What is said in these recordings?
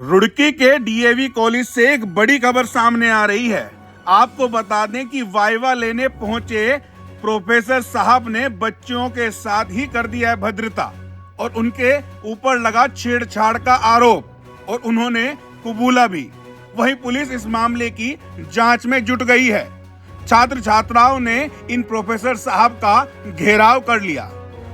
रुड़की के DAV college से एक बड़ी खबर सामने आ रही है। आपको बता दें कि वाइवा लेने पहुंचे प्रोफेसर साहब ने बच्चों के साथ ही कर दिया है भद्रता और उनके ऊपर लगा छेड़छाड़ का आरोप और उन्होंने कबूला भी। वहीं पुलिस इस मामले की जांच में जुट गई है। छात्र छात्राओं ने इन प्रोफेसर साहब का घेराव कर लिया।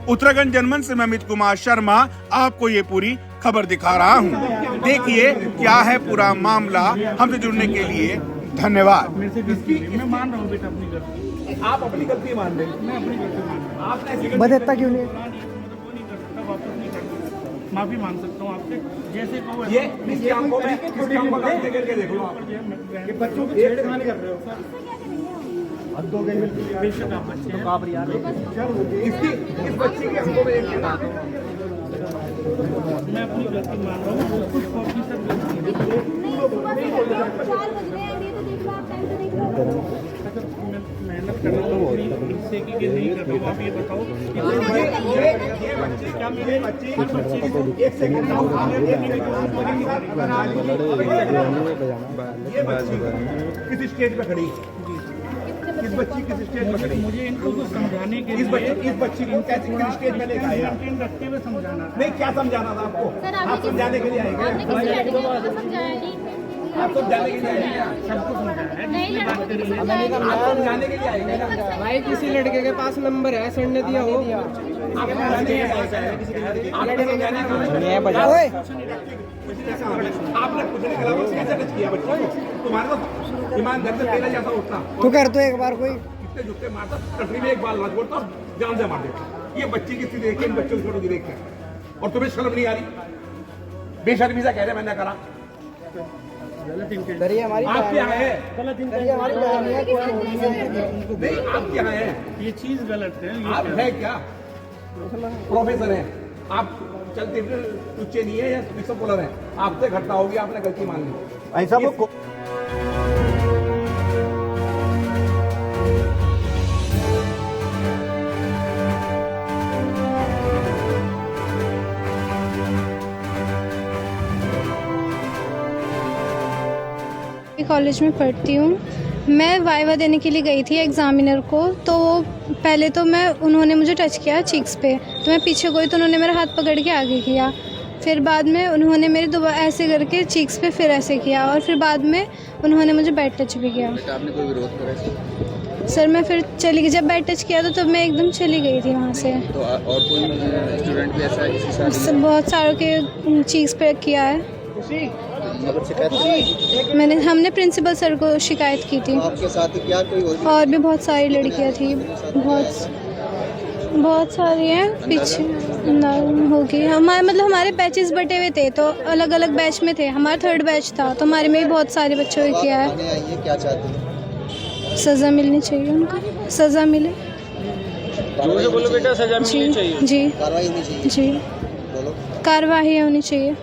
उत्तराखंड जनमंच से मैं अमित कुमार शर्मा आपको ये पूरी खबर दिखा रहा हूँ। देखिए क्या है पूरा मामला। हमसे जुड़ने के लिए धन्यवाद। मैं मान रहा हूँ बेटा अपनी गलती। आप अपनी गलती मान रहे हैं। मैं अपनी गलती मान रहा हूँ। आपने ऐसी बदत्ता क्यों नहीं? वो नहीं कर सकता, वापस नहीं कर सकता। माफी मांग सकता हूँ आपसे, जैसे कहो ये इसकी आंखों में करके देख लो आप। ये बच्चों को छेड़खानी कर रहे हो सर। हद हो गई बेशक आप बच्चे हैं। इसकी इस बच्ची की आंखों में एक चढ़ा दो। मैं अपनी गलती मान रहा हूँ। कुछ ऑफिसर गलती है। मैं मेहनत कर रहा हूँ, इससे कि नहीं कर रहा हूँ। आप ये बताओ ये बच्चे क्या मेरे बच्चे एक सेकंड ये बच्ची किस स्टेज पे खड़ी? इस बच्ची किस स्टेज पे खड़ी? मुझे इनको कुछ समझाने के इस बच्ची को कैसे किस स्टेज पे लेकर आया? मेंटेन रखते हुए समझाना था। नहीं, क्या समझाना था आपको? आप समझाने के लिए आए क्या? आपने किसी लड़के को समझाया नहीं? आप समझाने के लिए आए क्या? सबको समझाया है। नहीं, जिसकी बात करी है। आप समझाने के लिए आए क्या? भाई किसी लड़के के पास नंबर है, सर ने दिया हो। आप समझाने के लिए आए क्या? आपने समझाने के लिए आपने कुछ नहीं करा, बस कैसे टच किया बच्ची को? तुम्हारे तो ईमानदार से पहले जैसा उठता तू कर तो एक बार कोई इतने जुत्ते मारता, कटरी में एक बार लग बोलता और जान से मार देता। ये बच्ची की स्थिति देख इन बच्चों की फोटो देख के, और तुम्हें शर्म नहीं आ रही? बेशर्मी से कह रहे मैंने करा। डरिए हमारी आप क्या है? डरिए हमारी बहन है, कोई नहीं, आप क्या है? ये चीज गलत है। ये आप है क्या? प्रोफेसर हैं आप, चलते टुच्चे नहीं है या रिक्शा पुलर है। आपसे घटना होगी, आपने गलती मान ली। ऐसा वो कॉलेज में पढ़ती हूँ। मैं वाइवा देने के लिए गई थी एग्जामिनर को, तो पहले तो उन्होंने मुझे टच किया चीक्स पे, तो मैं पीछे गई तो उन्होंने मेरा हाथ पकड़ के आगे किया। फिर बाद में उन्होंने मेरे दोबारा ऐसे करके चीक्स पे फिर ऐसे किया और फिर बाद में उन्होंने मुझे बैड टच भी किया। आपने कोई विरोध करा? सर मैं फिर चली गई, जब बैड टच किया तो तब मैं एकदम चली गई थी वहाँ से। तो और कोई स्टूडेंट भी ऐसा है जिसके साथ बहुत सारों के चीक्स पे किया है। हमने प्रिंसिपल सर को शिकायत की थी। आपके साथ क्या कोई और भी बहुत सारी लड़कियां थी, बहुत सारी हैं पीछे होगी। हमारे बैचेस बटे हुए थे, तो अलग अलग बैच में थे। हमारा 3rd बैच था, तो हमारे में भी बहुत सारे बच्चों ने किया है। क्या चाहते हैं? सज़ा मिलनी चाहिए उनको, सज़ा मिले। जो बोलो बेटा, सजा मिलनी चाहिए। जी कार्रवाई होनी चाहिए। जी, बोलो। कार्रवाई होनी चाहिए।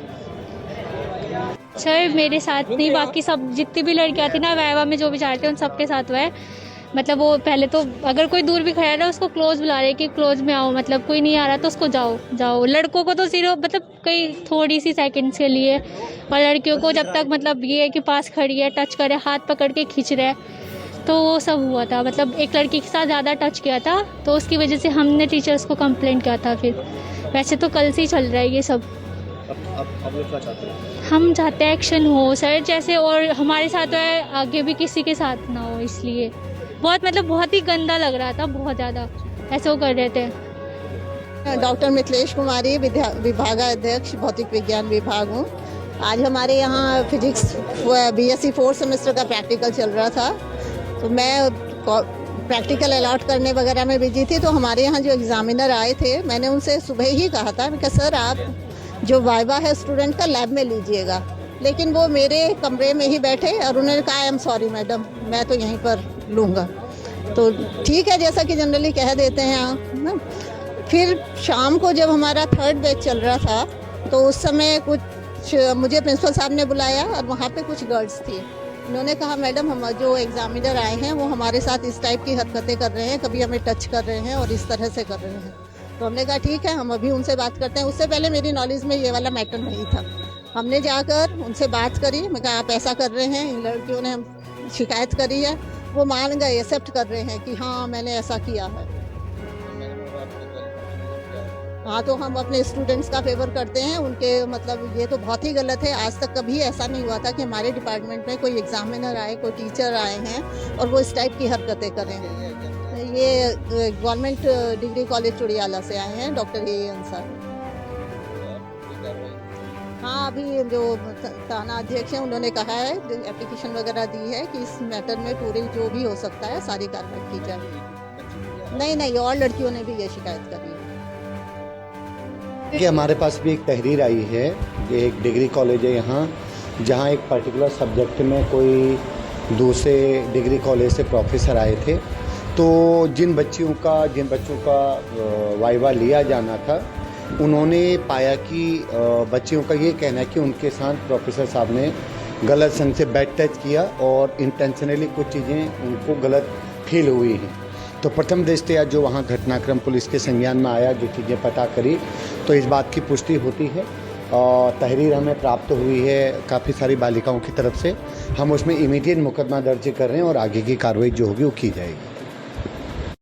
सर मेरे साथ नहीं, बाकी सब जितनी भी लड़कियां थी ना वाइवा में जो भी चाहते हैं उन सबके साथ हुआ है। मतलब वो पहले तो अगर कोई दूर भी खड़ा है ना उसको क्लोज बुला रहे कि क्लोज में आओ, मतलब कोई नहीं आ रहा तो उसको जाओ जाओ। लड़कों को तो सिर्फ मतलब कई थोड़ी सी सेकंड्स के लिए, और लड़कियों को जब तक मतलब ये है कि पास खड़ी है, टच करे, हाथ पकड़ के खींच रहे, तो वो सब हुआ था। मतलब एक लड़की के साथ ज़्यादा टच किया था, तो उसकी वजह से हमने टीचर्स को कंप्लेंट किया था। फिर वैसे तो कल से ही चल रहा है ये सब। अब लोग क्या चाहते हैं? हम चाहते हैं एक्शन हो सर, जैसे और हमारे साथ है, आगे भी किसी के साथ ना हो। इसलिए बहुत ही गंदा लग रहा था, बहुत ज़्यादा ऐसे वो कर रहे थे। डॉक्टर मिथिलेश कुमारी, विभागाध्यक्ष भौतिक विज्ञान विभाग हूँ। आज हमारे यहाँ फिजिक्स BSc 4th सेमेस्टर का प्रैक्टिकल चल रहा था, तो मैं प्रैक्टिकल अलॉट करने वगैरह में बिजी थी। तो हमारे यहाँ जो एग्जामिनर आए थे, मैंने उनसे सुबह ही कहा था कि सर आप जो वाइवा है स्टूडेंट का लैब में लीजिएगा, लेकिन वो मेरे कमरे में ही बैठे और उन्होंने कहा आई एम सॉरी मैडम, मैं तो यहीं पर लूँगा। तो ठीक है, जैसा कि जनरली कह देते हैं ना। फिर शाम को जब हमारा 3rd बैच चल रहा था, तो उस समय कुछ मुझे प्रिंसिपल साहब ने बुलाया और वहाँ पे कुछ गर्ल्स थी। उन्होंने कहा मैडम हम जो एग्जामिनर आए हैं वो हमारे साथ इस टाइप की हरकतें कर रहे हैं, कभी हमें टच कर रहे हैं और इस तरह से कर रहे हैं। तो हमने कहा ठीक है, हम अभी उनसे बात करते हैं। उससे पहले मेरी नॉलेज में ये वाला मैटर नहीं था। हमने जाकर उनसे बात करी, मैं कहा आप ऐसा कर रहे हैं, इन लड़कियों ने हम शिकायत करी है, वो मान गए, एक्सेप्ट कर रहे हैं कि हाँ मैंने ऐसा किया है। हाँ, तो हम अपने स्टूडेंट्स का फेवर करते हैं, उनके मतलब ये तो बहुत ही गलत है। आज तक कभी ऐसा नहीं हुआ था कि हमारे डिपार्टमेंट में कोई एग्जामिनर आए, कोई टीचर आए हैं और वो इस टाइप की हरकतें करें। ये गवर्नमेंट डिग्री कॉलेज चुड़ियाला से आए हैं, डॉक्टर ए अंसार। हाँ, अभी जो थाना अध्यक्ष हैं उन्होंने कहा है, एप्लीकेशन वगैरह दी है कि इस मैटर में पूरी जो भी हो सकता है सारी कार्रवाई की जाए। नहीं, और लड़कियों ने भी ये शिकायत करी है। कि हमारे पास भी एक तहरीर आई है, ये एक डिग्री कॉलेज है यहाँ, जहाँ एक पर्टिकुलर सब्जेक्ट में कोई दूसरे डिग्री कॉलेज से प्रोफेसर आए थे। तो जिन बच्चों का वाइवा लिया जाना था, उन्होंने पाया कि बच्चियों का ये कहना है कि उनके साथ प्रोफेसर साहब ने गलत संग से बैड टच किया और इंटेंशनली कुछ चीज़ें उनको गलत फील हुई हैं। तो प्रथम दृष्टया जो वहाँ घटनाक्रम पुलिस के संज्ञान में आया, जो चीज़ें पता करी, तो इस बात की पुष्टि होती है और तहरीर हमें प्राप्त हुई है काफ़ी सारी बालिकाओं की तरफ से। हम उसमें इमीडिएट मुकदमा दर्ज कर रहे हैं और आगे की कार्रवाई जो होगी वो की जाएगी।